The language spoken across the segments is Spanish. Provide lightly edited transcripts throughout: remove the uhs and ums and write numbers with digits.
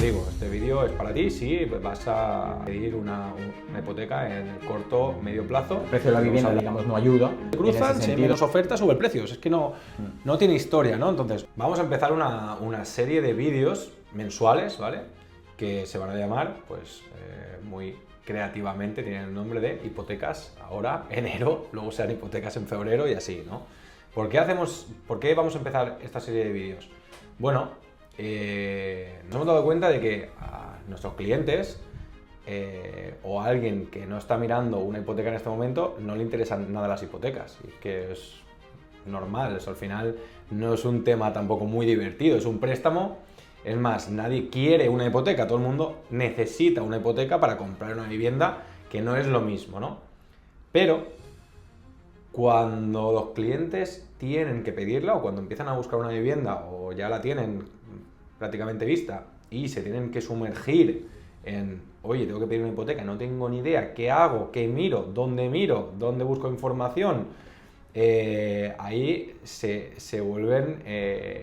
digo, este vídeo es para ti si vas a pedir una hipoteca en el corto, medio plazo. El precio de la vivienda, digamos, no ayuda. Cruzan, si hay menos ofertas, sube el precio. Es que no tiene historia, ¿no? Entonces, vamos a empezar una serie de vídeos mensuales, ¿vale? Que se van a llamar, pues, muy creativamente, tienen el nombre de hipotecas ahora, enero, luego serán hipotecas en febrero y así, ¿no? ¿Por qué vamos a empezar esta serie de vídeos? Bueno, nos hemos dado cuenta de que a nuestros clientes o a alguien que no está mirando una hipoteca en este momento no le interesan nada las hipotecas, y que es normal, eso al final no es un tema tampoco muy divertido, es un préstamo. Es más, nadie quiere una hipoteca, todo el mundo necesita una hipoteca para comprar una vivienda, que no es lo mismo, ¿no? Pero cuando los clientes tienen que pedirla, o cuando empiezan a buscar una vivienda o ya la tienen prácticamente vista y se tienen que sumergir en, oye, tengo que pedir una hipoteca, no tengo ni idea, ¿qué hago? ¿Qué miro? ¿Dónde busco información? Ahí se vuelven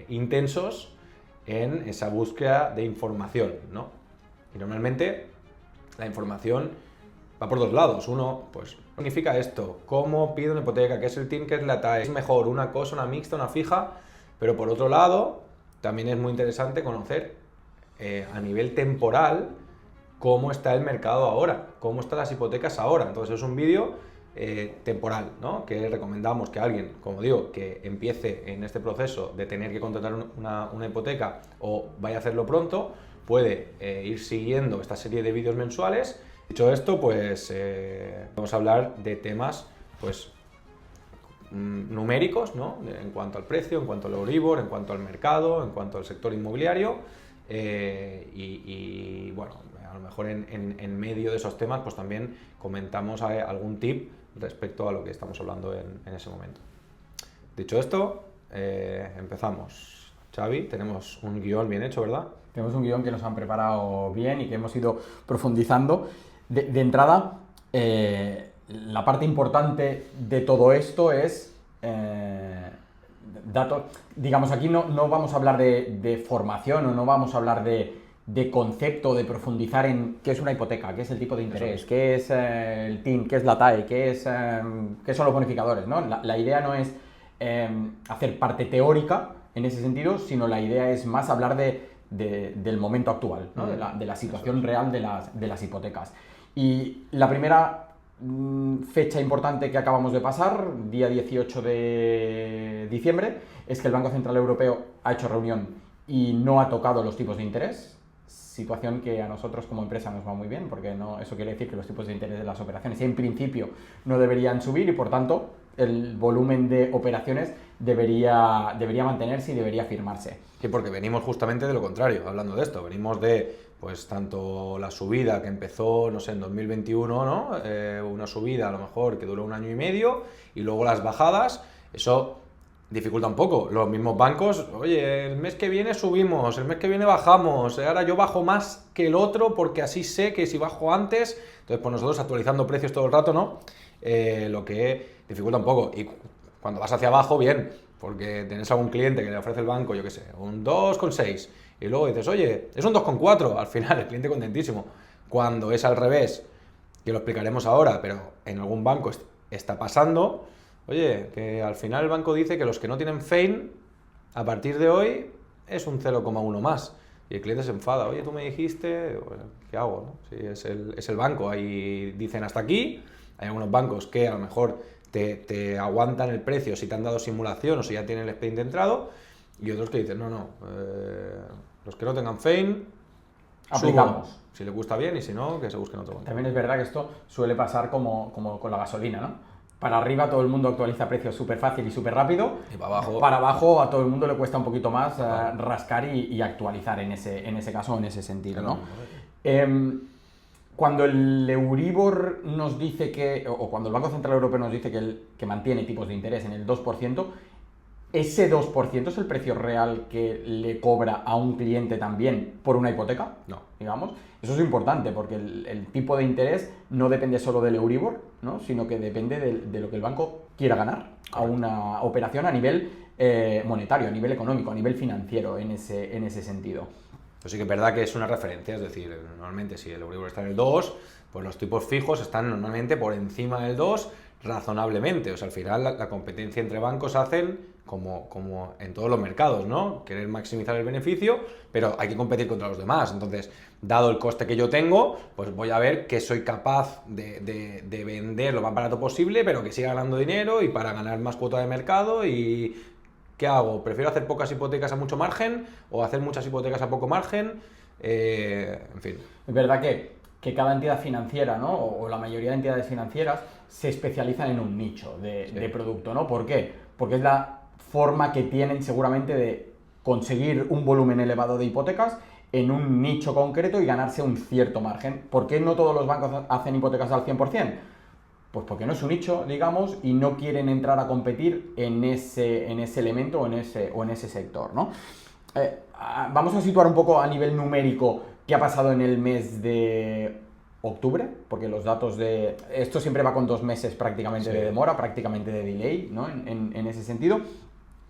intensos en esa búsqueda de información, ¿no? Y normalmente la información va por dos lados. Uno, pues, ¿qué significa esto? ¿Cómo pido una hipoteca? ¿Qué es el TIN? ¿Qué es la TAE? ¿Es mejor una cosa, una mixta, una fija? Pero por otro lado, también es muy interesante conocer a nivel temporal cómo está el mercado ahora, cómo están las hipotecas ahora. Entonces es un vídeo temporal, ¿no? Que recomendamos que alguien, como digo, que empiece en este proceso de tener que contratar una hipoteca o vaya a hacerlo pronto, puede ir siguiendo esta serie de vídeos mensuales. Dicho esto, pues vamos a hablar de temas, pues, numéricos, ¿no? En cuanto al precio, en cuanto al Euribor, en cuanto al mercado, en cuanto al sector inmobiliario y bueno, a lo mejor en medio de esos temas pues también comentamos algún tip respecto a lo que estamos hablando en ese momento. Dicho esto, empezamos. Xavi, tenemos un guión bien hecho, ¿verdad? Tenemos un guión que nos han preparado bien y que hemos ido profundizando. De entrada, la parte importante de todo esto es datos. Digamos, aquí no vamos a hablar de formación o no vamos a hablar de concepto, de profundizar en qué es una hipoteca, qué es el tipo de interés, qué es el TIN, qué es la TAE, qué son los bonificadores, ¿no? La idea no es hacer parte teórica en ese sentido, sino la idea es más hablar del momento actual, ¿no? de la situación real de las hipotecas. Y la primera fecha importante que acabamos de pasar, día 18 de diciembre, es que el Banco Central Europeo ha hecho reunión y no ha tocado los tipos de interés, situación que a nosotros como empresa nos va muy bien, porque eso quiere decir que los tipos de interés de las operaciones en principio no deberían subir y por tanto el volumen de operaciones debería mantenerse y debería firmarse. Sí, porque venimos justamente de lo contrario, hablando de esto, venimos de, pues, tanto la subida que empezó, no sé, en 2021, ¿no? Una subida a lo mejor que duró 1 año y medio, y luego las bajadas, eso dificulta un poco. Los mismos bancos, oye, el mes que viene subimos, el mes que viene bajamos, ahora yo bajo más que el otro porque así sé que si bajo antes, entonces pues nosotros actualizando precios todo el rato, ¿no? Lo que dificulta un poco. Y cuando vas hacia abajo, bien, porque tienes algún cliente que le ofrece el banco, yo qué sé, un 2,6 y luego dices, oye, es un 2,4, al final el cliente contentísimo. Cuando es al revés, que lo explicaremos ahora, pero en algún banco está pasando, oye, que al final el banco dice que los que no tienen FEIN, a partir de hoy, es un 0,1 más. Y el cliente se enfada, oye, tú me dijiste, bueno, ¿qué hago? ¿No? Si es el banco, ahí dicen hasta aquí. Hay algunos bancos que a lo mejor te aguantan el precio si te han dado simulación o si ya tienen el expediente entrado, y otros que dicen, no, los que no tengan FEIN, aplicamos. Subo. Si le gusta bien y si no, que se busquen otro banco. También es verdad que esto suele pasar como con la gasolina, ¿no? Para arriba todo el mundo actualiza precios súper fácil y súper rápido. Y para abajo. Para abajo a todo el mundo le cuesta un poquito más rascar y actualizar en ese caso, en ese sentido, ¿no? Cuando el Euribor nos dice o cuando el Banco Central Europeo nos dice que mantiene tipos de interés en el 2%, ¿ese 2% es el precio real que le cobra a un cliente también por una hipoteca? No. Digamos. Eso es importante porque el tipo de interés no depende solo del Euribor, ¿no? Sino que depende de lo que el banco quiera ganar a una operación a nivel monetario, a nivel económico, a nivel financiero en ese sentido. Pues sí que es verdad que es una referencia, es decir, normalmente si el Euribor está en el 2, pues los tipos fijos están normalmente por encima del 2 razonablemente. O sea, al final la competencia entre bancos hacen como en todos los mercados, ¿no? Querer maximizar el beneficio, pero hay que competir contra los demás. Entonces, dado el coste que yo tengo, pues voy a ver que soy capaz de vender lo más barato posible, pero que siga ganando dinero y para ganar más cuota de mercado. Y ¿qué hago? ¿Prefiero hacer pocas hipotecas a mucho margen o hacer muchas hipotecas a poco margen? En fin. Es verdad que cada entidad financiera, ¿no? O la mayoría de entidades financieras se especializan en un nicho de producto, ¿no? ¿Por qué? Porque es la forma que tienen seguramente de conseguir un volumen elevado de hipotecas en un nicho concreto y ganarse un cierto margen. ¿Por qué no todos los bancos hacen hipotecas al 100%? Pues porque no es un nicho, digamos, y no quieren entrar a competir en ese elemento o en ese sector, ¿no? Vamos a situar un poco a nivel numérico qué ha pasado en el mes de octubre, porque los datos de... Esto siempre va con 2 meses prácticamente de demora, prácticamente de delay, ¿no? En ese sentido.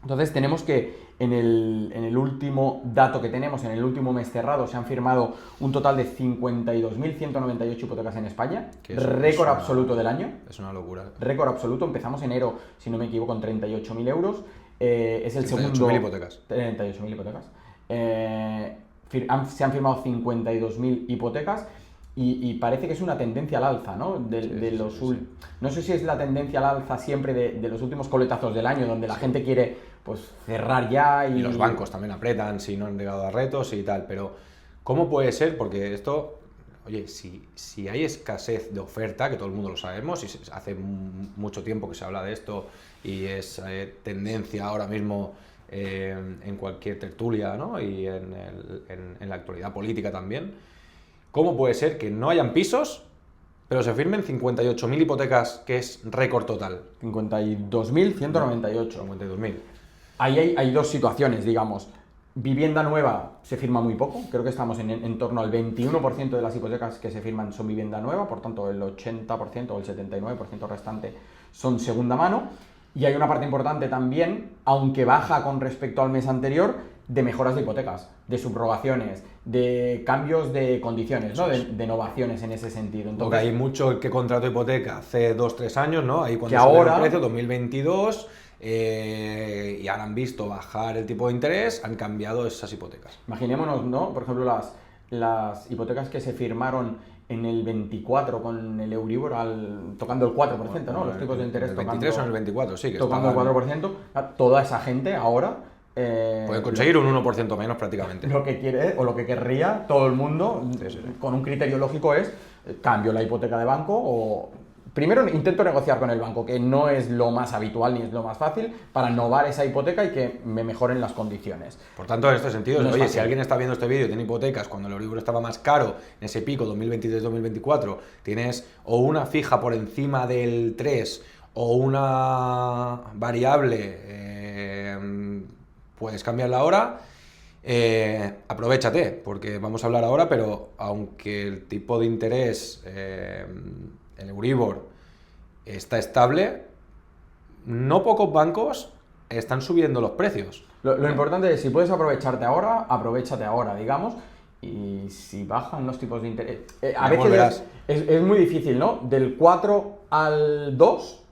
Entonces tenemos que en el último dato que tenemos, en el último mes cerrado, se han firmado un total de 52.198 hipotecas en España, récord absoluto del año. Es una locura. Récord absoluto, empezamos enero, si no me equivoco, con 38.000 euros. Es el segundo... 38.000 hipotecas. 38.000 hipotecas. Se han firmado 52.000 hipotecas. Y parece que es una tendencia al alza, ¿no? No sé si es la tendencia al alza siempre de los últimos coletazos del año, donde la gente quiere pues cerrar ya y los bancos también apretan si no han llegado a retos y tal, pero ¿cómo puede ser? Porque esto, oye, si hay escasez de oferta, que todo el mundo lo sabemos, y hace mucho tiempo que se habla de esto y es tendencia ahora mismo en cualquier tertulia, ¿no? Y en la actualidad política también. ¿Cómo puede ser que no hayan pisos, pero se firmen 58.000 hipotecas, que es récord total? 52.198. 52.000. Ahí hay dos situaciones, digamos. Vivienda nueva se firma muy poco, creo que estamos en torno al 21% de las hipotecas que se firman son vivienda nueva, por tanto el 80% o el 79% restante son segunda mano. Y hay una parte importante también, aunque baja con respecto al mes anterior, de mejoras de hipotecas, de subrogaciones, de cambios de condiciones, ¿no? De innovaciones en ese sentido. Entonces, porque hay mucho que contrató hipoteca hace 2-3 años, ¿no? Ahí cuando que ahora, el precio, 2022, y ahora han visto bajar el tipo de interés, han cambiado esas hipotecas. Imaginémonos, ¿no? Por ejemplo, las hipotecas que se firmaron en el 24 con el Euribor tocando el 4%, ¿no? Los tipos de interés en el 23 o en el 24, sí. Que tocando el 4%. Toda esa gente ahora... pueden conseguir un 1% menos prácticamente. Lo que quiere o lo que querría todo el mundo, con un criterio lógico, es cambio la hipoteca de banco o... Primero intento negociar con el banco, que no es lo más habitual ni es lo más fácil, para innovar esa hipoteca y que me mejoren las condiciones. Por tanto, en este sentido, oye, si alguien está viendo este vídeo y tiene hipotecas cuando el Euribor estaba más caro, en ese pico 2023-2024, tienes o una fija por encima del 3 o una variable, puedes cambiarla ahora. Aprovéchate, porque vamos a hablar ahora, pero aunque el tipo de interés, el Euribor, está estable, no pocos bancos están subiendo los precios. Lo importante es, si puedes aprovecharte ahora, aprovechate ahora, digamos, y si bajan los tipos de interés... a veces es muy difícil, ¿no? Del 4 al 2,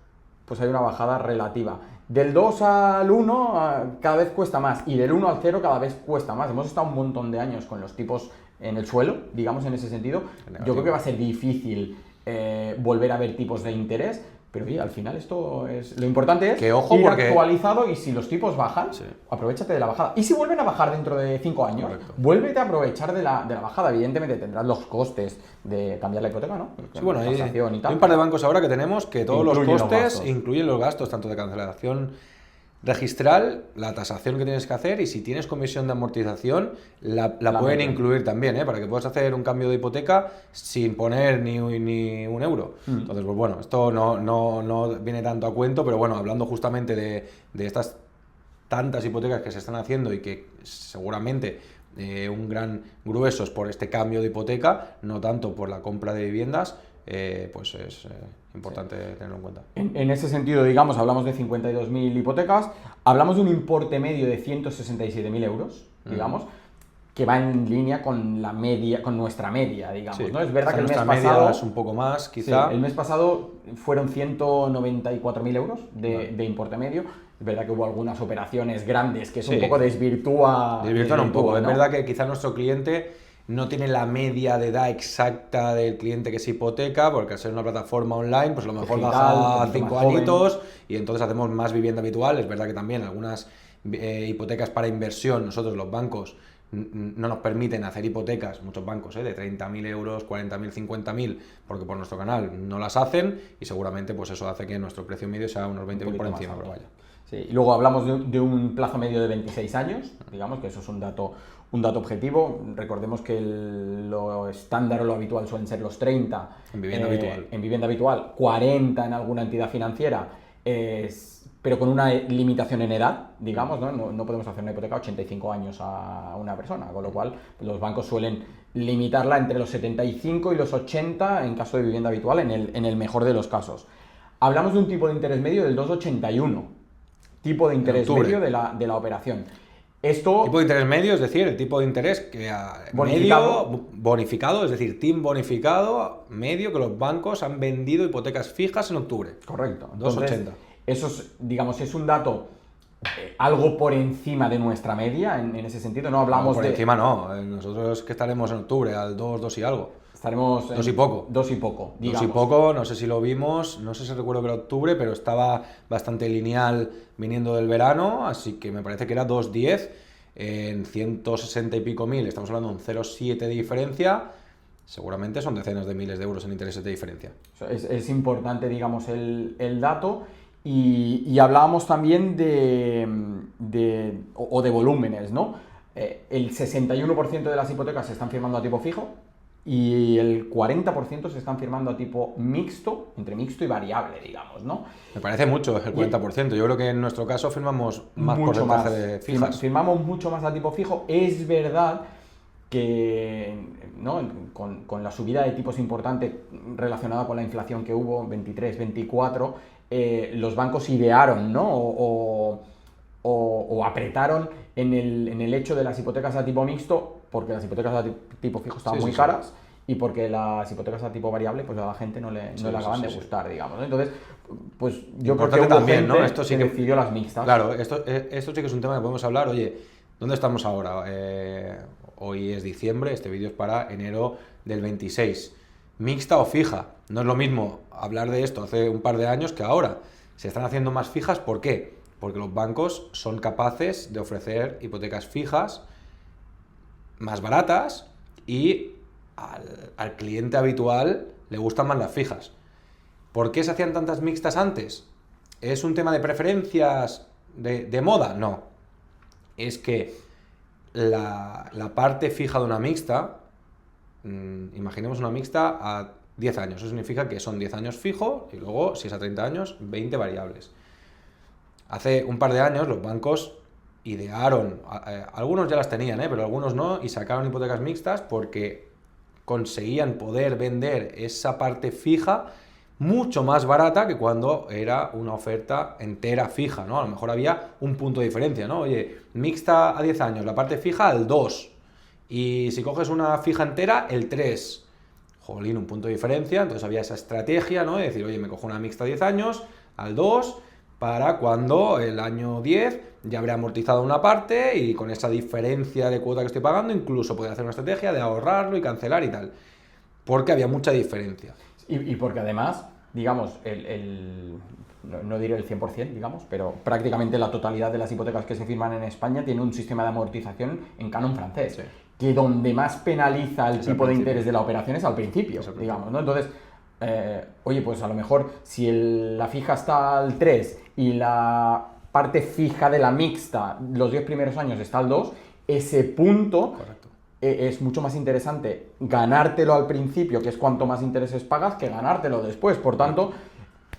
pues hay una bajada relativa. Del 2 al 1 cada vez cuesta más, y del 1 al 0 cada vez cuesta más. Hemos estado un montón de años con los tipos en el suelo, digamos, en ese sentido. Yo creo que va a ser difícil volver a ver tipos de interés, pero oye, al final esto es... Lo importante es que, ojo, ir porque... actualizado, y si los tipos bajan, aprovéchate de la bajada. Y si vuelven a bajar dentro de 5 años, vuélvete a aprovechar de la bajada. Evidentemente tendrás los costes de cambiar la hipoteca, ¿no? Sí, bueno, hay un par de bancos ahora que tenemos que todos los costes incluyen los gastos, tanto de cancelación registral, la tasación que tienes que hacer, y si tienes comisión de amortización, la pueden incluir también, para que puedas hacer un cambio de hipoteca sin poner ni un euro. Entonces, pues bueno, esto no viene tanto a cuento, pero bueno, hablando justamente de estas tantas hipotecas que se están haciendo y que seguramente un gran grueso es por este cambio de hipoteca, no tanto por la compra de viviendas, pues es importante tenerlo en cuenta. En ese sentido, digamos, hablamos de 52.000 hipotecas, hablamos de un importe medio de 167.000 euros, digamos. que va en línea con la media, con nuestra media, digamos, Sí, ¿no? Es verdad que el mes nuestra media pasado es un poco más, sí, quizá. el mes pasado fueron 194.000 euros de importe medio. Es verdad que hubo algunas operaciones grandes que eso Sí. un poco Desvirtúan un poco. ¿no? Es verdad que quizá nuestro cliente no tiene la media de edad exacta del cliente que se hipoteca, porque al ser una plataforma online, pues a lo mejor Digital, baja un poquito 5 más joven. añitos y entonces hacemos más vivienda habitual. Es verdad que también algunas hipotecas para inversión, nosotros los bancos no nos permiten hacer hipotecas, muchos bancos, de 30.000 euros, 40.000, 50.000, porque por nuestro canal no las hacen y seguramente pues eso hace que nuestro precio medio sea unos 20.000 por encima, pero vaya. Sí, y luego hablamos de un plazo medio de 26 años, digamos que eso es un dato objetivo. Recordemos que lo estándar o lo habitual suelen ser los 30 En vivienda habitual. En vivienda habitual, 40 en alguna entidad financiera, pero con una limitación en edad, digamos, ¿no? No podemos hacer una hipoteca a 85 años a una persona, con lo cual los bancos suelen limitarla entre los 75 y los 80 en caso de vivienda habitual, en el mejor de los casos. Hablamos de un tipo de interés medio del 2,81, tipo de interés medio de la operación. Esto, tipo de interés medio, es decir, el tipo de interés que bonificado. medio bonificado, es decir, TIM bonificado medio que los bancos han vendido hipotecas fijas en octubre. Correcto. 2,80. Eso es, digamos, es un dato algo por encima de nuestra media en ese sentido. No hablamos por encima no, nosotros que estaremos en octubre al 2 y algo. Estaremos Dos y poco. 2 y poco, digamos. 2 y poco, no sé si lo vimos, no sé si recuerdo que era octubre, pero estaba bastante lineal viniendo del verano, así que me parece que era 2,10 en 160 y pico mil, estamos hablando de un 0,7 de diferencia, seguramente son decenas de miles de euros en intereses de diferencia. Es importante, digamos, el dato. Y hablábamos también de volúmenes, ¿no? El 61% de las hipotecas se están firmando a tipo fijo y el 40% se están firmando a tipo mixto, entre mixto y variable, digamos, ¿no? Me parece mucho el 40%. Yo creo que en nuestro caso firmamos más mucho porcentaje más de fijas. Firmamos mucho más a tipo fijo. Es verdad que, ¿no? con la subida de tipos importante relacionada con la inflación que hubo, 23, 24, los bancos idearon, ¿no? o apretaron en el hecho de las hipotecas a tipo mixto, porque las hipotecas a tipo fijo estaban muy caras y porque las hipotecas a tipo variable pues a la gente no le acaban de gustar, digamos, ¿no? Entonces, pues yo creo que hubo también, gente, ¿no? Esto sí que decidió las mixtas. Claro, esto sí que es un tema que podemos hablar. Oye, ¿dónde estamos ahora? Hoy es diciembre, este vídeo es para enero del 26. ¿Mixta o fija? No es lo mismo hablar de esto hace un par de años que ahora. Se están haciendo más fijas, ¿por qué? Porque los bancos son capaces de ofrecer hipotecas fijas más baratas y al cliente habitual le gustan más las fijas. ¿Por qué se hacían tantas mixtas antes? ¿Es un tema de preferencias de moda? No. Es que la parte fija de una mixta, imaginemos una mixta a 10 años. Eso significa que son 10 años fijo y luego, si es a 30 años, 20 variables. Hace un par de años los bancos idearon, algunos ya las tenían, pero algunos no, y sacaron hipotecas mixtas porque conseguían poder vender esa parte fija mucho más barata que cuando era una oferta entera fija, ¿no? A lo mejor había un punto de diferencia, ¿no? Oye, mixta a 10 años, la parte fija al 2, y si coges una fija entera, el 3. Jolín, un punto de diferencia, entonces había esa estrategia, ¿no? De decir, oye, me cojo una mixta a 10 años, al 2, para cuando el año 10 ya habré amortizado una parte y con esa diferencia de cuota que estoy pagando incluso podría hacer una estrategia de ahorrarlo y cancelar y tal, porque había mucha diferencia. Y porque además, digamos, no diré el 100%, digamos, pero prácticamente la totalidad de las hipotecas que se firman en España tiene un sistema de amortización en canon francés, Sí. que donde más penaliza el tipo de interés de la operación es al principio, digamos, ¿no? Entonces, oye, pues a lo mejor si la fija está al 3 y la parte fija de la mixta los 10 primeros años está al 2, ese punto... Correcto. Es mucho más interesante ganártelo al principio, que es cuanto más intereses pagas, que ganártelo después. Por tanto,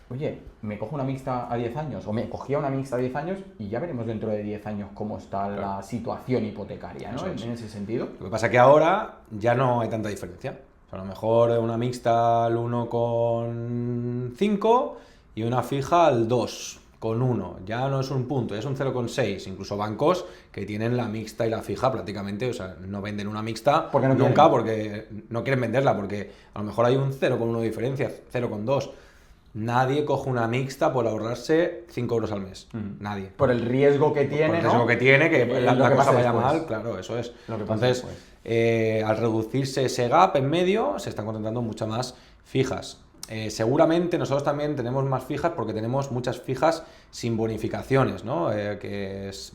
oye, me cojo una mixta a 10 años, o me cogía una mixta a 10 años, y ya veremos dentro de 10 años cómo está la situación hipotecaria, ¿no? En ese sentido. Lo que pasa es que ahora ya no hay tanta diferencia. O sea, a lo mejor una mixta al 1,5 y una fija al 2,5. 0,1, ya no es un punto, ya es un 0,6. Incluso bancos que tienen la mixta y la fija prácticamente, o sea, no venden una mixta ¿Por qué no nunca quieren? porque no quieren venderla, porque a lo mejor hay un 0,1 de diferencia, 0,2. Nadie coge una mixta por ahorrarse 5 euros al mes. Nadie. Por el riesgo que tiene, Por el riesgo ¿no? que tiene, que la Lo que cosa pase vaya después. mal, claro, eso es. Lo que pase Entonces, al reducirse ese gap en medio, se están contratando muchas más fijas. Seguramente nosotros también tenemos más fijas porque tenemos muchas fijas sin bonificaciones, ¿no? Que es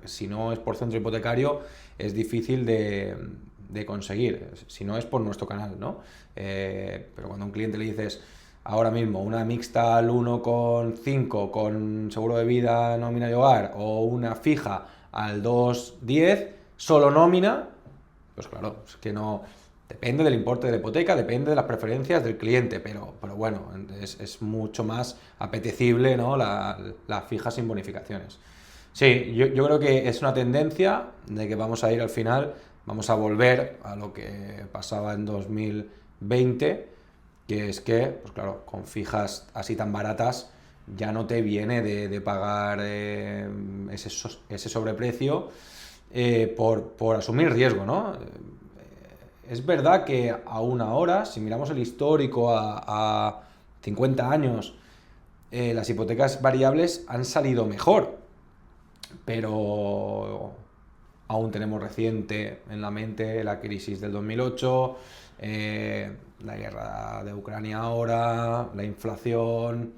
si no es por centro hipotecario, es difícil de conseguir, si no es por nuestro canal, ¿no? Pero cuando a un cliente le dices ahora mismo una mixta al 1,5 con seguro de vida, nómina y hogar, o una fija al 2,10, solo nómina, pues claro, es que no. Depende del importe de la hipoteca, depende de las preferencias del cliente, pero bueno, es mucho más apetecible, ¿no? La fija sin bonificaciones. Sí, yo creo que es una tendencia de que vamos a ir al final, vamos a volver a lo que pasaba en 2020, que es que, pues claro, con fijas así tan baratas ya no te viene de pagar ese sobreprecio por asumir riesgo, ¿no? Es verdad que aún ahora, si miramos el histórico a 50 años, las hipotecas variables han salido mejor, pero aún tenemos reciente en la mente la crisis del 2008, la guerra de Ucrania ahora, la inflación,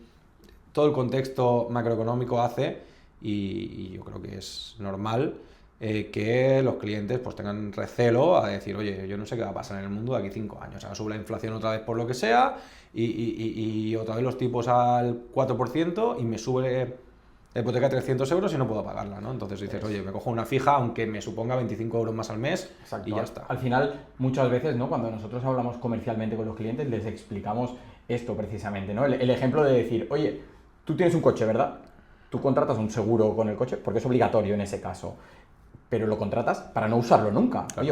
todo el contexto macroeconómico hace, y yo creo que es normal que los clientes pues tengan recelo a decir, oye, yo no sé qué va a pasar en el mundo de aquí 5 años, ahora sube la inflación otra vez por lo que sea, y otra vez los tipos al 4% y me sube la hipoteca 300 euros y no puedo pagarla, ¿no? Entonces dices, oye, me cojo una fija aunque me suponga 25 euros más al mes. Exacto. Y ya está. Al final, muchas veces, ¿no? Cuando nosotros hablamos comercialmente con los clientes, les explicamos esto precisamente, ¿no? El ejemplo de decir, oye, tú tienes un coche, ¿verdad? Tú contratas un seguro con el coche, porque es obligatorio en ese caso, pero lo contratas para no usarlo nunca. Claro. Oye,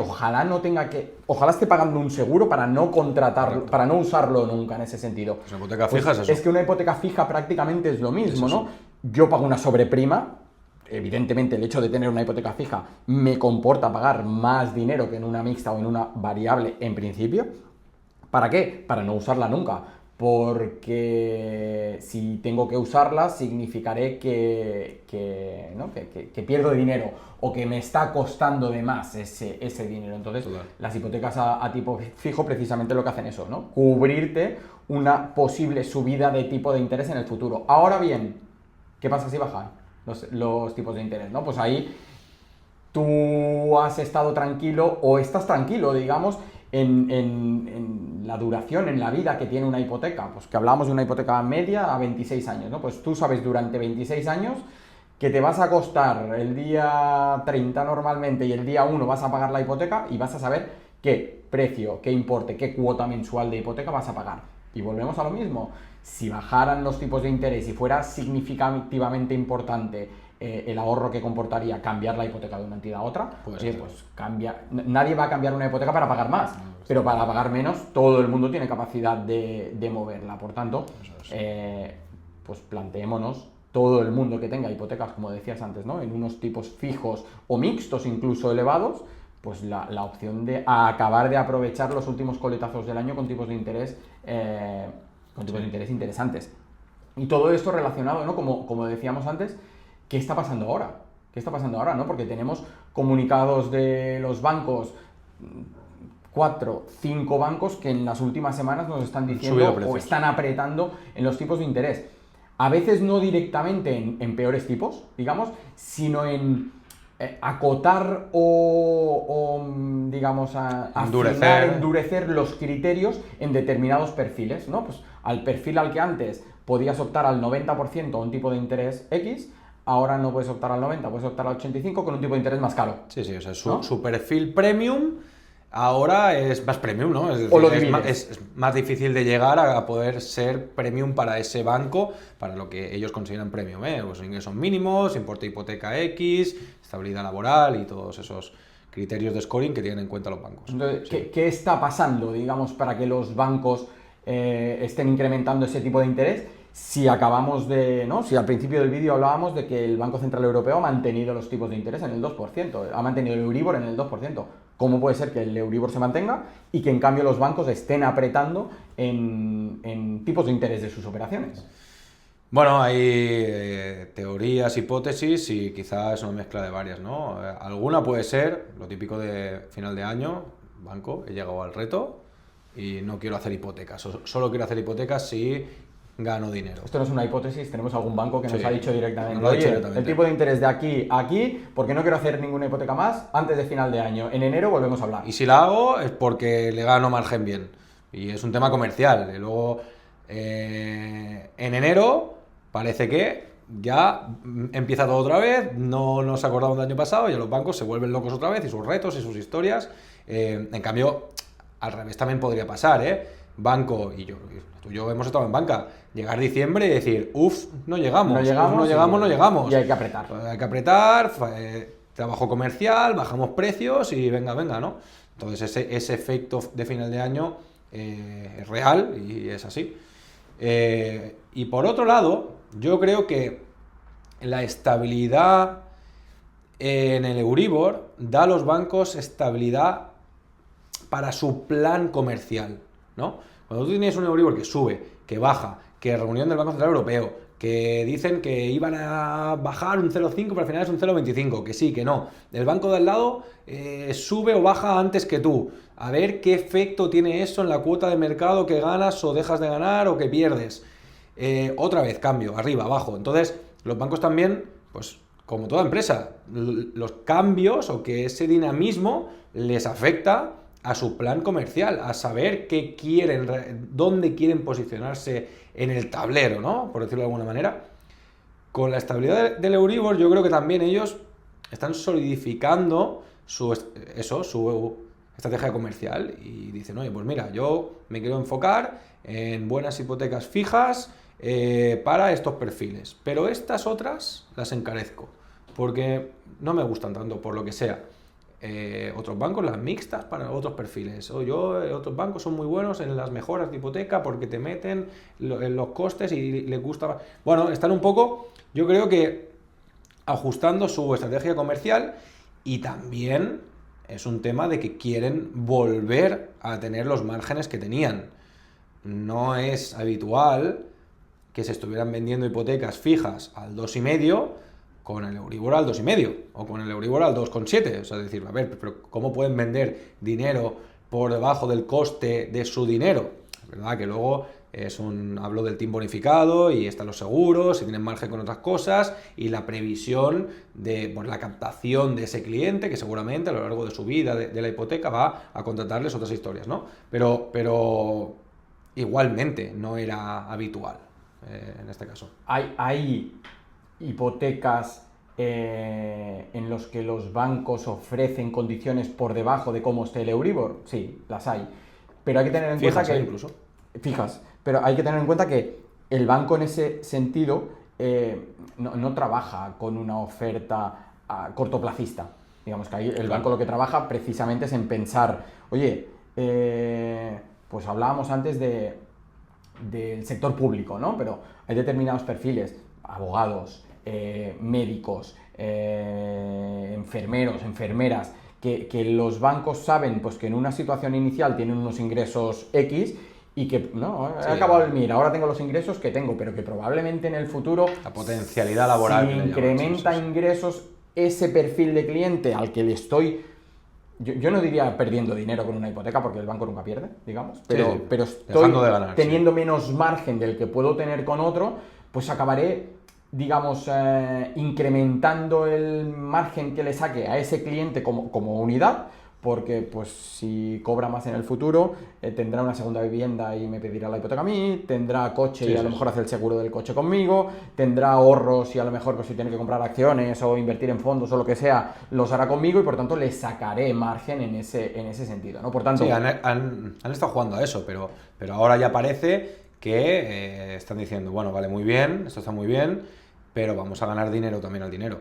ojalá esté pagando un seguro para no contratarlo, Correcto. para no usarlo nunca en ese sentido. Pues una hipoteca fija es eso. Es que una hipoteca fija prácticamente es lo mismo, Es ¿no? eso. Yo pago una sobreprima. Evidentemente, el hecho de tener una hipoteca fija me comporta pagar más dinero que en una mixta o en una variable en principio. ¿Para qué? Para no usarla nunca. Porque si tengo que usarla, significaré ¿no? que pierdo dinero o que me está costando de más ese dinero. Entonces, Total. las hipotecas a tipo fijo precisamente lo que hacen eso, ¿no? Cubrirte una posible subida de tipo de interés en el futuro. Ahora bien, ¿qué pasa si bajan los tipos de interés? ¿No? Pues ahí tú has estado tranquilo o estás tranquilo, digamos, en la duración, en la vida que tiene una hipoteca. Pues que hablamos de una hipoteca media a 26 años, ¿no? Pues tú sabes durante 26 años que te vas a costar el día 30 normalmente y el día 1 vas a pagar la hipoteca y vas a saber qué precio, qué importe, qué cuota mensual de hipoteca vas a pagar. Y volvemos a lo mismo. Si bajaran los tipos de interés y fuera significativamente importante el ahorro que comportaría cambiar la hipoteca de una entidad a otra, Pues oye, pues nadie va a cambiar una hipoteca para pagar más, pero para pagar menos todo el mundo tiene capacidad de moverla. Por tanto, pues planteémonos todo el mundo que tenga hipotecas, como decías antes, ¿no? En unos tipos fijos o mixtos, incluso elevados, pues la opción de acabar de aprovechar los últimos coletazos del año con tipos de interés interesantes. Y todo esto relacionado, ¿no? Como decíamos antes, ¿qué está pasando ahora? ¿Qué está pasando ahora, no? Porque tenemos comunicados de los bancos, 4, 5 bancos que en las últimas semanas nos están diciendo o están apretando en los tipos de interés. A veces no directamente en peores tipos, digamos, sino en acotar o digamos, endurecer los criterios en determinados perfiles, ¿no? Pues al perfil al que antes podías optar al 90% a un tipo de interés X, ahora no puedes optar al 90, puedes optar al 85 con un tipo de interés más caro. Sí, o sea, ¿no? su perfil premium ahora es más premium, ¿no? Es decir, es más difícil de llegar a poder ser premium para ese banco, para lo que ellos consideran premium, pues ingresos mínimos, importe de hipoteca X, estabilidad laboral y todos esos criterios de scoring que tienen en cuenta los bancos. Entonces, sí. ¿Qué está pasando, digamos, para que los bancos estén incrementando ese tipo de interés? si acabamos de, ¿no? Si al principio del vídeo hablábamos de que el Banco Central Europeo ha mantenido los tipos de interés en el 2%, ha mantenido el Euribor en el 2%. ¿Cómo puede ser que el Euribor se mantenga y que en cambio los bancos estén apretando en tipos de interés de sus operaciones? Bueno, hay teorías, hipótesis y quizás es una mezcla de varias, ¿no? Alguna puede ser, lo típico de final de año, banco, he llegado al reto y no quiero hacer hipotecas, solo quiero hacer hipotecas si gano dinero. Esto no es una hipótesis, tenemos algún banco que nos ha dicho directamente, nos lo ha dicho oye, directamente. el tipo de interés de aquí a aquí, porque no quiero hacer ninguna hipoteca más antes de final de año. En enero volvemos a hablar. Y si la hago es porque le gano margen bien. Y es un tema comercial. Y luego, en enero, parece que ya empieza todo otra vez, no nos acordamos del año pasado, y los bancos se vuelven locos otra vez, y sus retos y sus historias. En cambio, al revés también podría pasar, ¿eh? Banco, y tú y yo hemos estado en banca, llegar diciembre y decir, no llegamos, no llegamos. Y hay que apretar. Hay que apretar, trabajo comercial, bajamos precios y venga, ¿no? Entonces ese efecto de final de año es real y es así. Y por otro lado, yo creo que la estabilidad en el Euribor da a los bancos estabilidad para su plan comercial, ¿no? Cuando tú tienes un Euribor que sube, que baja, que reunión del Banco Central Europeo, que dicen que iban a bajar un 0,5 pero al final es un 0,25, que sí, que no. El banco de al lado sube o baja antes que tú. A ver qué efecto tiene eso en la cuota de mercado que ganas o dejas de ganar o que pierdes. Otra vez, cambio, arriba, abajo. Entonces, los bancos también, pues como toda empresa, los cambios o que ese dinamismo les afecta a su plan comercial, a saber qué quieren, dónde quieren posicionarse en el tablero, ¿no? Por decirlo de alguna manera. Con la estabilidad del Euribor, yo creo que también ellos están solidificando su estrategia comercial y dicen, oye, pues mira, yo me quiero enfocar en buenas hipotecas fijas para estos perfiles, pero estas otras las encarezco porque no me gustan tanto por lo que sea. Otros bancos, las mixtas para otros perfiles. Otros bancos son muy buenos en las mejoras de hipoteca porque te meten en los costes y les gusta. Bueno, están un poco, yo creo que ajustando su estrategia comercial y también es un tema de que quieren volver a tener los márgenes que tenían. No es habitual que se estuvieran vendiendo hipotecas fijas al 2,5 con el Euribor al 2,5 o con el Euribor al 2,7. O sea, decir, a ver, pero ¿cómo pueden vender dinero por debajo del coste de su dinero? Es verdad que luego hablo del TIM bonificado y están los seguros, y tienen margen con otras cosas, y la previsión de la captación de ese cliente, que seguramente a lo largo de su vida de la hipoteca va a contratarles otras historias, ¿no? Pero igualmente no era habitual en este caso. Hay hipotecas en los que los bancos ofrecen condiciones por debajo de cómo esté el Euribor. Sí, las hay. Pero hay que tener en cuenta que... incluso. Fijas. Pero hay que tener en cuenta que el banco en ese sentido no trabaja con una oferta cortoplacista. Digamos que ahí el banco lo que trabaja precisamente es en pensar, oye, pues hablábamos antes del sector público, ¿no? Pero hay determinados perfiles, abogados, médicos, enfermeros, enfermeras, que los bancos saben pues, que en una situación inicial tienen unos ingresos X y que, no, he acabado el MIR, ahora tengo los ingresos que tengo, pero que probablemente en el futuro... La potencialidad laboral. Si incrementa ingresos, ese perfil de cliente al que le estoy... Yo no diría perdiendo dinero con una hipoteca, porque el banco nunca pierde, digamos, pero estoy teniendo menos margen del que puedo tener con otro, pues acabaré, digamos, incrementando el margen que le saque a ese cliente como unidad, porque pues si cobra más en el futuro, tendrá una segunda vivienda y me pedirá la hipoteca a mí, tendrá coche y a lo mejor hace el seguro del coche conmigo, tendrá ahorros y a lo mejor pues si tiene que comprar acciones o invertir en fondos o lo que sea, los hará conmigo y por tanto le sacaré margen en ese sentido, ¿no? Por tanto... Sí, han estado jugando a eso, pero ahora ya parece que están diciendo, bueno, vale, muy bien, esto está muy bien, pero vamos a ganar dinero también al dinero.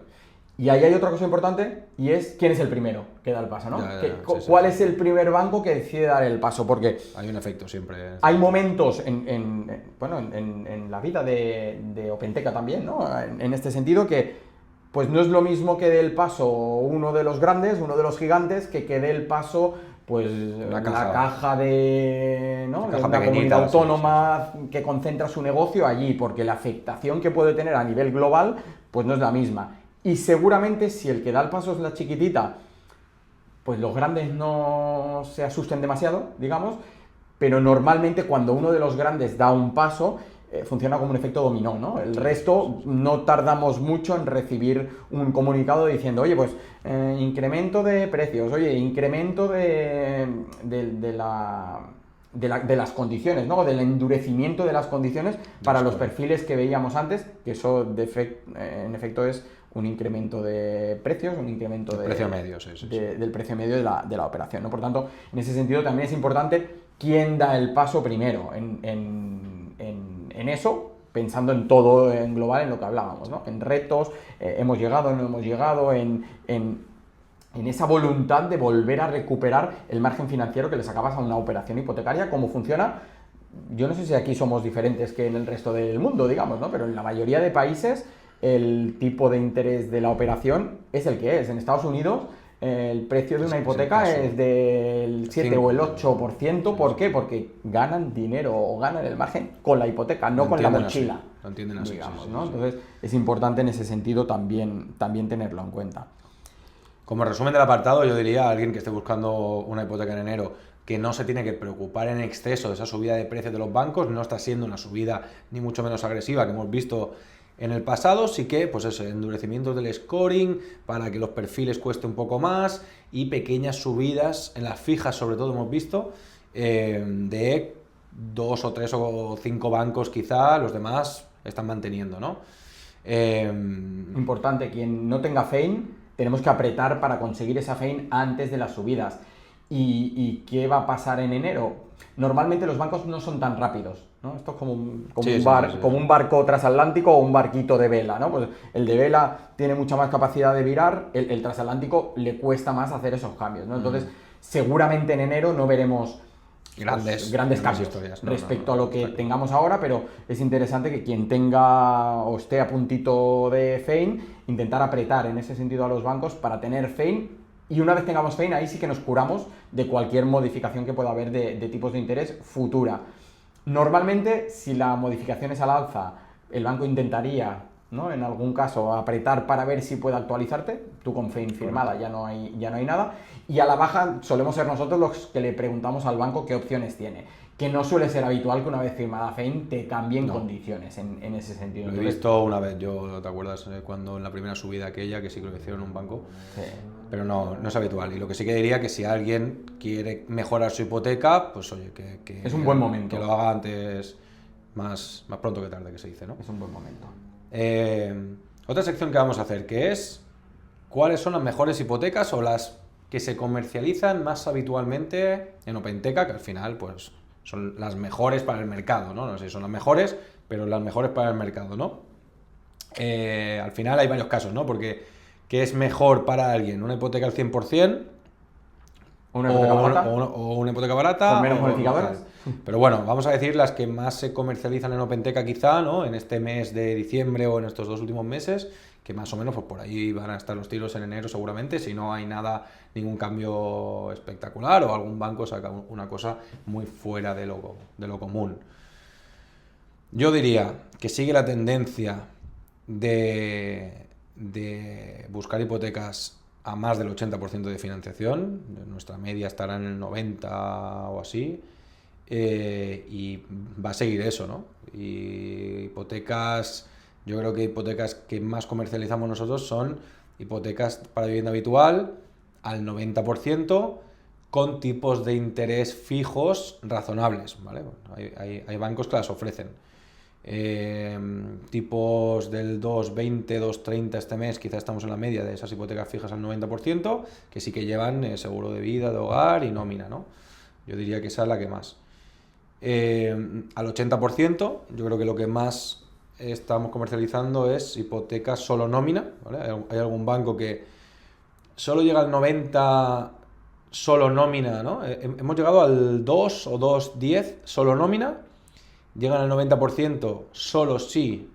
Y ahí hay otra cosa importante, y es quién es el primero que da el paso, ¿no? Sí, ¿Cuál es el primer banco que decide dar el paso? Porque hay un efecto siempre. hay momentos en la vida de Openteca también, ¿no? En este sentido que pues no es lo mismo que dé el paso uno de los grandes, uno de los gigantes, que dé el paso pues la caja de, ¿no? Caja de una comunidad autónoma sí. que concentra su negocio allí, porque la afectación que puede tener a nivel global pues no es la misma. Y seguramente si el que da el paso es la chiquitita, pues los grandes no se asusten demasiado, digamos, pero normalmente cuando uno de los grandes da un paso, funciona como un efecto dominó, ¿no? El resto no tardamos mucho en recibir un comunicado diciendo, oye, pues incremento de precios, oye, incremento de las condiciones, ¿no? Del endurecimiento de las condiciones para los perfiles que veíamos antes, que eso en efecto es un incremento de precios, un incremento del precio medio, del precio medio de la operación, ¿no? Por tanto, en ese sentido también es importante quién da el paso primero en eso, pensando en todo en global, en lo que hablábamos, ¿no? En retos, hemos llegado, no hemos llegado, en esa voluntad de volver a recuperar el margen financiero que le sacabas a una operación hipotecaria, cómo funciona. Yo no sé si aquí somos diferentes que en el resto del mundo, digamos, ¿no? Pero en la mayoría de países el tipo de interés de la operación es el que es. En Estados Unidos el precio de una hipoteca es del 7 o el 8%. ¿Por qué? Porque ganan dinero o ganan el margen con la hipoteca, no con la mochila. Lo entienden así, digamos, ¿no? Entonces es importante en ese sentido también tenerlo en cuenta. Como resumen del apartado, yo diría a alguien que esté buscando una hipoteca en enero que no se tiene que preocupar en exceso de esa subida de precios de los bancos, no está siendo una subida ni mucho menos agresiva que hemos visto en el pasado, sí que, pues eso, endurecimientos del scoring para que los perfiles cueste un poco más y pequeñas subidas en las fijas, sobre todo hemos visto, de 2 o 3 o 5 bancos quizá, los demás están manteniendo, ¿no? Importante, quien no tenga FEIN, tenemos que apretar para conseguir esa FEIN antes de las subidas. ¿Y qué va a pasar en enero? Normalmente los bancos no son tan rápidos, ¿no? Esto es como un barco transatlántico o un barquito de vela, ¿no? Pues el de vela tiene mucha más capacidad de virar, el transatlántico le cuesta más hacer esos cambios, ¿no? Entonces, seguramente en enero no veremos grandes cambios historias, respecto a lo que tengamos ahora, pero es interesante que quien tenga o esté a puntito de FEIN, intentar apretar en ese sentido a los bancos para tener FEIN. Y una vez tengamos FEIN, ahí sí que nos curamos de cualquier modificación que pueda haber de tipos de interés futura. Normalmente, si la modificación es al alza, el banco intentaría, ¿no?, en algún caso, apretar para ver si puede actualizarte. Tú con FEIN firmada ya no hay nada. Y a la baja solemos ser nosotros los que le preguntamos al banco qué opciones tiene. Que no suele ser habitual que una vez firmada FEIN te cambien condiciones en ese sentido. Lo he visto una vez, ¿te acuerdas? Cuando en la primera subida aquella, que sí que lo hicieron en un banco. Sí. Pero no es habitual. Y lo que sí que diría que si alguien quiere mejorar su hipoteca, pues oye, que es un buen momento. Que lo haga antes, más pronto que tarde, que se dice, ¿no? Es un buen momento. Otra sección que vamos a hacer, que es cuáles son las mejores hipotecas o las que se comercializan más habitualmente en Openteca, que al final pues son las mejores para el mercado, ¿no? No sé si son las mejores, pero las mejores para el mercado, ¿no? Al final hay varios casos, ¿no? Porque ¿qué es mejor para alguien? ¿Una hipoteca al 100%? ¿O una hipoteca barata? ¿Con menos modificadores? Pero bueno, vamos a decir las que más se comercializan en Openteca quizá, ¿no? En este mes de diciembre o en estos 2 últimos meses, que más o menos pues por ahí van a estar los tiros en enero seguramente, si no hay ningún cambio espectacular o algún banco saca una cosa muy fuera de lo común. Yo diría que sigue la tendencia de buscar hipotecas a más del 80% de financiación. Nuestra media estará en el 90% o así, y va a seguir eso, ¿no? Y hipotecas, yo creo que hipotecas que más comercializamos nosotros son hipotecas para vivienda habitual al 90%, con tipos de interés fijos razonables, ¿vale? Hay bancos que las ofrecen. Tipos del 2,20, 2,30 este mes, quizá estamos en la media de esas hipotecas fijas al 90%, que sí que llevan seguro de vida, de hogar y nómina, ¿no? Yo diría que esa es la que más. Al 80%, yo creo que lo que más estamos comercializando es hipotecas solo nómina, ¿vale? Hay algún banco que solo llega al 90 solo nómina, ¿no? Hemos llegado al 2 o 2,10 solo nómina, llegan al 90% solo si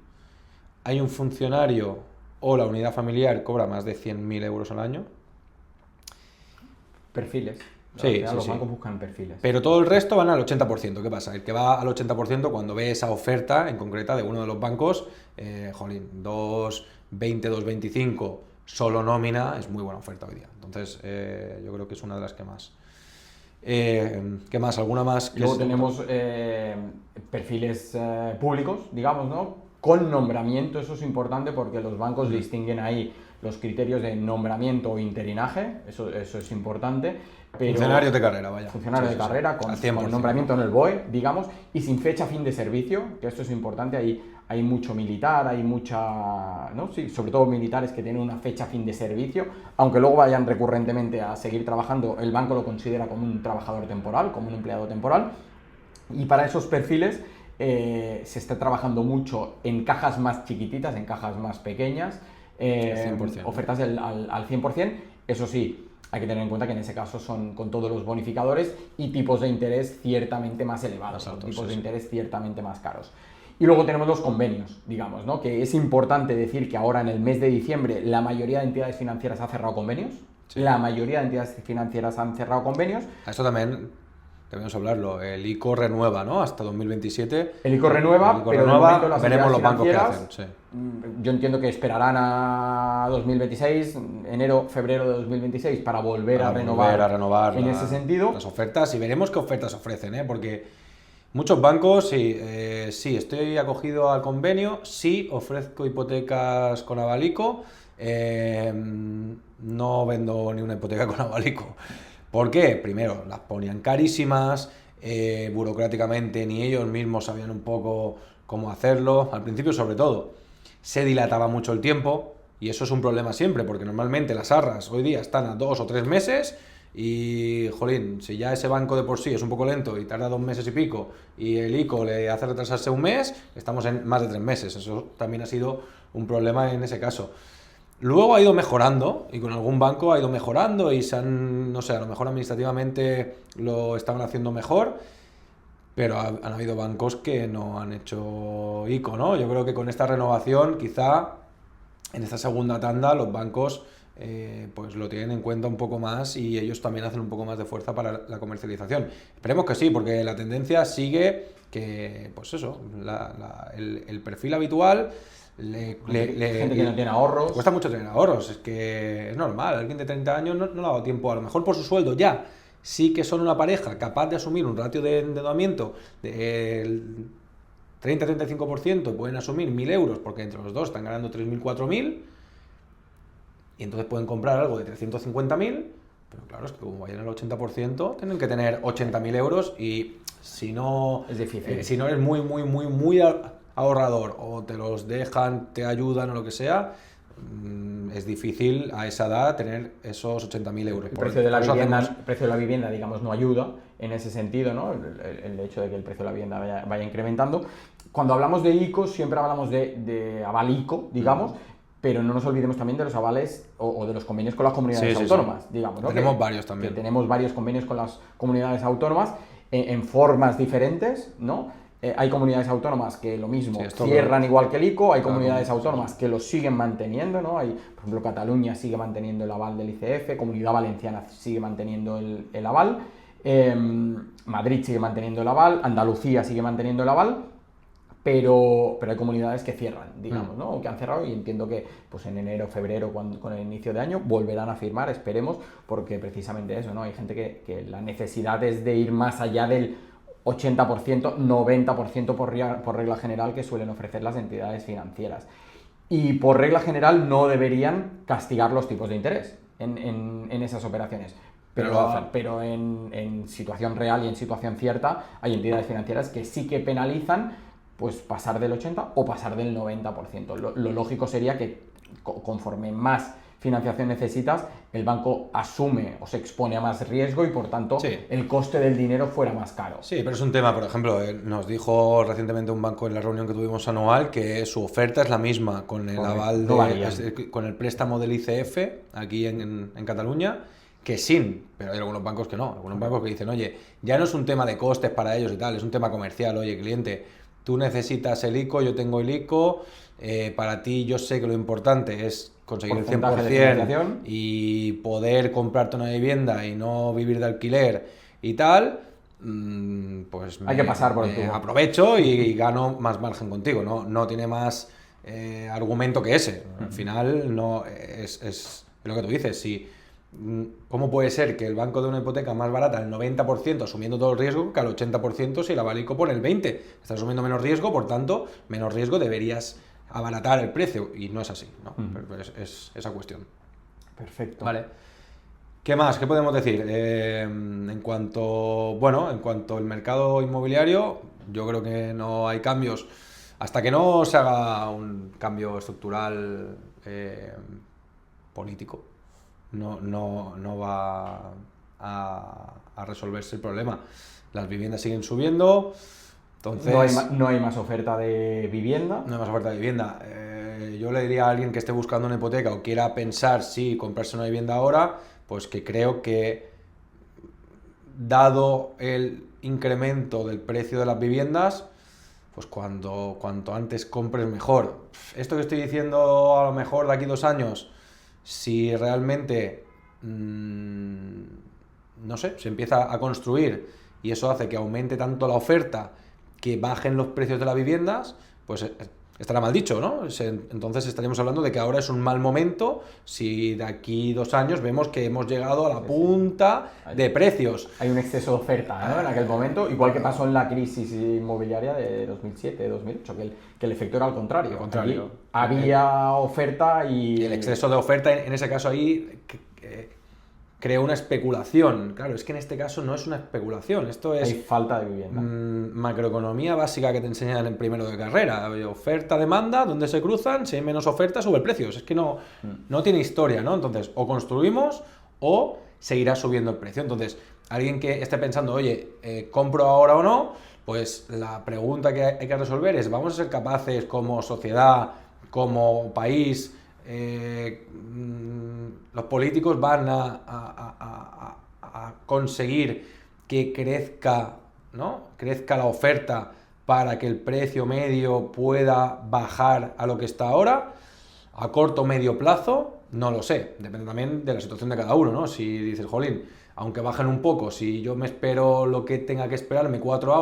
hay un funcionario o la unidad familiar cobra más de 100.000 euros al año. Perfiles. Sí, Los sí. bancos buscan perfiles. Pero todo el resto van al 80%. ¿Qué pasa? El que va al 80% cuando ve esa oferta en concreta de uno de los bancos, 2,20, 2,25 solo nómina, es muy buena oferta hoy día. Entonces, yo creo que es una de las que más. ¿Qué más? ¿Alguna más? Luego tenemos perfiles públicos, digamos, ¿no? Con nombramiento, eso es importante porque los bancos distinguen ahí los criterios de nombramiento o interinaje, eso es importante. Pero funcionarios de carrera, vaya. Funcionarios de carrera, con nombramiento en el BOE, digamos, y sin fecha fin de servicio, que esto es importante, hay mucho militar, hay mucha, ¿no? Sí, sobre todo militares que tienen una fecha fin de servicio, aunque luego vayan recurrentemente a seguir trabajando, el banco lo considera como un trabajador temporal, como un empleado temporal, y para esos perfiles se está trabajando mucho en cajas más chiquititas, en cajas más pequeñas, 100%. ofertas al 100%, eso sí, hay que tener en cuenta que en ese caso son con todos los bonificadores y tipos de interés ciertamente más elevados, tipos de interés ciertamente más caros. Y luego tenemos los convenios, digamos, ¿no? Que es importante decir que ahora en el mes de diciembre la mayoría de entidades financieras ha cerrado convenios. Sí. La mayoría de entidades financieras han cerrado convenios. A esto también debemos hablarlo. El ICO renueva, ¿no? Hasta 2027. El ICO renueva, pero de momento las veremos los bancos que hacen. Sí. Yo entiendo que esperarán a 2026, enero, febrero de 2026, para volver a renovar en ese sentido. Las ofertas y veremos qué ofertas ofrecen, ¿eh? Porque muchos bancos, sí, estoy acogido al convenio, sí, ofrezco hipotecas con Avalico, no vendo ni una hipoteca con Avalico. ¿Por qué? Primero, las ponían carísimas, burocráticamente ni ellos mismos sabían un poco cómo hacerlo, al principio sobre todo. Se dilataba mucho el tiempo y eso es un problema siempre, porque normalmente las arras hoy día están a 2 o 3 meses y, jolín, si ya ese banco de por sí es un poco lento y tarda 2 meses y pico y el ICO le hace retrasarse un mes, estamos en más de 3 meses. Eso también ha sido un problema en ese caso. Luego ha ido mejorando y con algún banco ha ido mejorando y no sé, a lo mejor administrativamente lo estaban haciendo mejor, pero han habido bancos que no han hecho ICO, ¿no? Yo creo que con esta renovación, quizá en esta segunda tanda, los bancos pues lo tienen en cuenta un poco más y ellos también hacen un poco más de fuerza para la comercialización. Esperemos que sí, porque la tendencia sigue que, pues eso, el perfil habitual... gente que no tiene ahorros. Cuesta mucho tener ahorros, es que es normal, alguien de 30 años no le ha dado tiempo, a lo mejor por su sueldo ya, sí que son una pareja capaz de asumir un ratio de endeudamiento del 30-35%, pueden asumir 1.000 euros porque entre los dos están ganando 3.000, 4.000 y entonces pueden comprar algo de 350.000, pero claro, es que como vayan al 80%, tienen que tener 80.000 euros y si no, es difícil. Si no eres muy ahorrador o te los dejan, te ayudan o lo que sea, es difícil a esa edad tener esos 80.000 euros. El precio de la vivienda, digamos, no ayuda en ese sentido, ¿no? El hecho de que el precio de la vivienda vaya incrementando. Cuando hablamos de ICO, siempre hablamos de aval ICO, digamos, pero no nos olvidemos también de los avales o de los convenios con las comunidades autónomas, digamos, ¿no? Tenemos varios también. Tenemos varios convenios con las comunidades autónomas en formas diferentes, ¿no? Hay comunidades autónomas que lo mismo cierran igual que el ICO, hay comunidades autónomas que lo siguen manteniendo, ¿no? Hay, por ejemplo, Cataluña sigue manteniendo el aval del ICF, Comunidad Valenciana sigue manteniendo el aval, Madrid sigue manteniendo el aval, Andalucía sigue manteniendo el aval, pero hay comunidades que cierran, digamos, ¿no? O que han cerrado y entiendo que pues en enero, febrero, con el inicio de año, volverán a firmar, esperemos, porque precisamente eso, ¿no? Hay gente que la necesidad es de ir más allá del 80%, 90% por regla general que suelen ofrecer las entidades financieras. Y por regla general no deberían castigar los tipos de interés en esas operaciones. Pero en situación real y en situación cierta hay entidades financieras que sí que penalizan pues pasar del 80 o pasar del 90%. Lo lógico sería que conforme más financiación necesitas, el banco asume o se expone a más riesgo y por tanto Sí. el coste del dinero fuera más caro. Sí, pero es un tema, por ejemplo, nos dijo recientemente un banco en la reunión que tuvimos anual que su oferta es la misma con el Correcto, aval no varía. con el préstamo del ICF aquí en Cataluña, que sin, pero hay algunos bancos que no, algunos bancos que dicen, oye, ya no es un tema de costes para ellos y tal, es un tema comercial, oye, cliente, tú necesitas el ICO, yo tengo el ICO, para ti yo sé que lo importante es conseguir el Porcentaje de 100% financiación. y poder comprarte una vivienda y no vivir de alquiler y tal, pues Hay que pasar por el tubo. aprovecho y gano más margen contigo, no tiene más argumento que ese. Al final no es lo que tú dices, si ¿cómo puede ser que el banco de una hipoteca más barata al 90% asumiendo todo el riesgo que al 80% si la Balico pone el 20%? Estás asumiendo menos riesgo, por tanto, menos riesgo deberías abaratar el precio y no es así, ¿no? Pero es esa cuestión. Perfecto. Vale. ¿Qué más? ¿Qué podemos decir? En cuanto al mercado inmobiliario, yo creo que no hay cambios. Hasta que no se haga un cambio estructural político, no va a resolverse el problema. Las viviendas siguen subiendo, entonces No hay más oferta de vivienda. no hay más oferta de vivienda. Yo le diría a alguien que esté buscando una hipoteca o quiera pensar si comprarse una vivienda ahora, pues que creo que dado el incremento del precio de las viviendas, pues cuanto antes compres mejor. Esto que estoy diciendo a lo mejor de aquí 2 años, si realmente, no sé, se empieza a construir y eso hace que aumente tanto la oferta que bajen los precios de las viviendas, pues estará mal dicho, ¿no? Entonces estaríamos hablando de que ahora es un mal momento si de aquí 2 años vemos que hemos llegado a la punta de precios. Hay un exceso de oferta, ¿no? En aquel momento, igual que pasó en la crisis inmobiliaria de 2007-2008, que el efecto era al contrario. contrario. Allí había oferta Y el exceso de oferta, en ese caso ahí, creó una especulación. Claro, es que en este caso no es una especulación, esto es hay falta de vivienda. macroeconomía básica que te enseñan en primero de carrera. Oferta, demanda, donde se cruzan, si hay menos oferta, sube el precio. Es que no tiene historia, ¿no? Entonces, o construimos o seguirá subiendo el precio. Entonces, alguien que esté pensando, oye, ¿compro ahora o no? Pues la pregunta que hay que resolver es, ¿vamos a ser capaces como sociedad, como país, los políticos van a conseguir que crezca, ¿no? Crezca la oferta para que el precio medio pueda bajar a lo que está ahora? A corto o medio plazo, no lo sé. Depende también de la situación de cada uno, ¿no? Si dices, jolín, aunque bajen un poco, si yo me espero lo que tenga que esperarme 4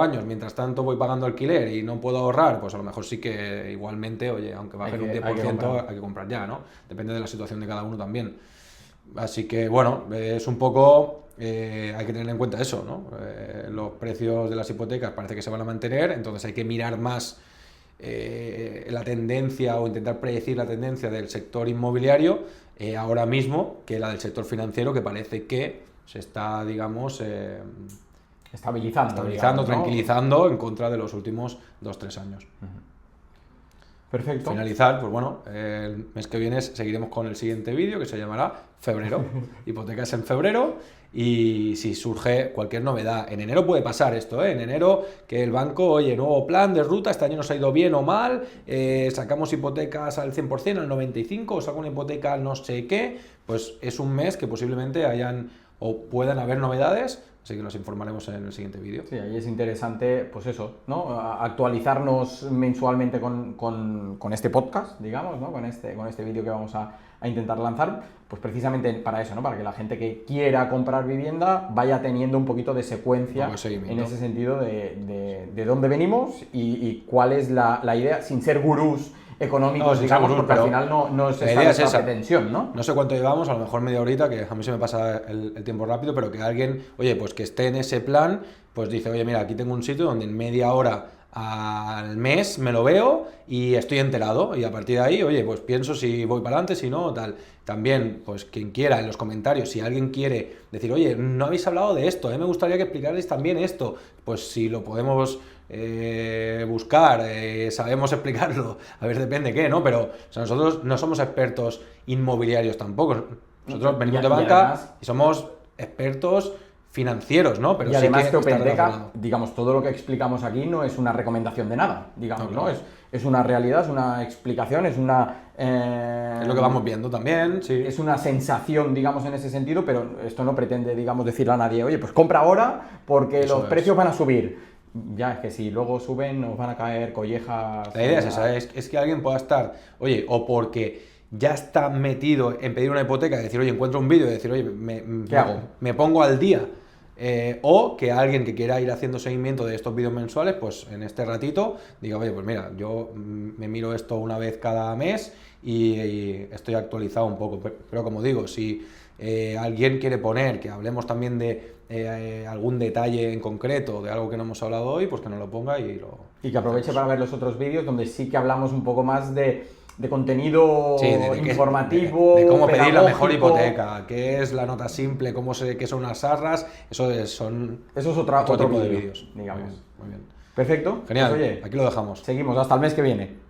años, mientras tanto voy pagando alquiler y no puedo ahorrar, pues a lo mejor sí que igualmente, oye, aunque bajen un 10%, hay que comprar ya, ¿no? Depende de la situación de cada uno también. Así que, bueno, es un poco, hay que tener en cuenta eso, ¿no? Los precios de las hipotecas parece que se van a mantener, entonces hay que mirar más la tendencia o intentar predecir la tendencia del sector inmobiliario ahora mismo que la del sector financiero, que parece que se está, digamos, Estabilizando, digamos, ¿no? Tranquilizando en contra de los últimos 2-3 años. Perfecto. Finalizar, pues bueno, el mes que viene seguiremos con el siguiente vídeo que se llamará Febrero, hipotecas en febrero, y si surge cualquier novedad, en enero puede pasar esto, en enero que el banco, oye, nuevo plan de ruta, este año nos ha ido bien o mal, sacamos hipotecas al 100%, al 95%, o saco una hipoteca al no sé qué, pues es un mes que posiblemente hayan o puedan haber novedades. Así que los informaremos en el siguiente vídeo. Sí, ahí es interesante, pues eso, ¿no? Actualizarnos mensualmente con este podcast, digamos, ¿no? Con este vídeo que vamos a intentar lanzar, pues precisamente para eso, ¿no? Para que la gente que quiera comprar vivienda vaya teniendo un poquito de secuencia en ese sentido de dónde venimos y cuál es la idea, sin ser gurús económicos, digamos, porque al final no es esa pretensión, ¿no? No sé cuánto llevamos, a lo mejor media horita, que a mí se me pasa el tiempo rápido, pero que alguien, oye, pues que esté en ese plan, pues dice, oye, mira, aquí tengo un sitio donde en media hora al mes me lo veo y estoy enterado, y a partir de ahí, oye, pues pienso si voy para adelante, si no, tal. También, pues quien quiera, en los comentarios, si alguien quiere decir, oye, no habéis hablado de esto, me gustaría que explicarais también esto, pues si lo podemos buscar, sabemos explicarlo, a ver, depende qué, ¿no? Pero o sea, nosotros no somos expertos inmobiliarios tampoco. Nosotros venimos de banca y somos expertos financieros, ¿no? Pero y además sí que está OpenTecha, relacionado. digamos, todo lo que explicamos aquí no es una recomendación de nada, digamos, No, ¿no? claro. Es una realidad, es una explicación, es una... Es lo que vamos viendo también, sí. Es una sensación, digamos, en ese sentido, pero esto no pretende, digamos, decirle a nadie, oye, pues compra ahora porque Eso los es. precios van a subir. Ya, es que si luego suben nos van a caer collejas... La idea es esa, es que alguien pueda estar, oye, o porque ya está metido en pedir una hipoteca, decir, oye, encuentro un vídeo y decir, oye, ¿Qué hago? me pongo al día. O que alguien que quiera ir haciendo seguimiento de estos vídeos mensuales, pues en este ratito diga, oye, pues mira, yo me miro esto una vez cada mes y estoy actualizado un poco. Pero como digo, si alguien quiere poner, que hablemos también de algún detalle en concreto, de algo que no hemos hablado hoy, pues que nos lo ponga y lo... Y que aproveche para ver los otros vídeos donde sí que hablamos un poco más de contenido Sí, informativo, de cómo pedir la mejor pedagógico. hipoteca, qué es la nota simple, qué son unas arras, son Eso es otro tipo de vídeo, vídeos. digamos. Muy bien, muy bien. Perfecto. Genial, Pues, oye, aquí lo dejamos. seguimos hasta el mes que viene.